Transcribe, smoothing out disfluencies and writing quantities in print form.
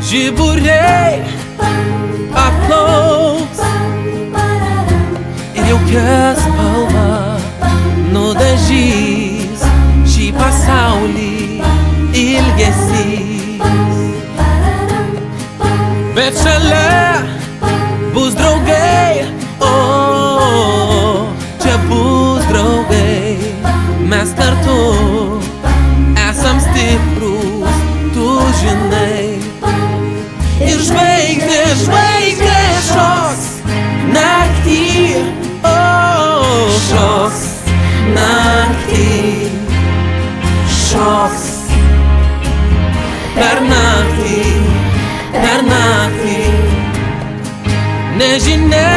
Žiburiai applauks ir jaukia spalva nudažys šį pasaulį ilgesys. Bet šalia bus draugai, o čia bus draugai. Mes kartu esam stiprūs, tu žinai. Ir žvaigždės šoks naktį, o šoks naktį, šoks per naktį, per naktį. Nežinia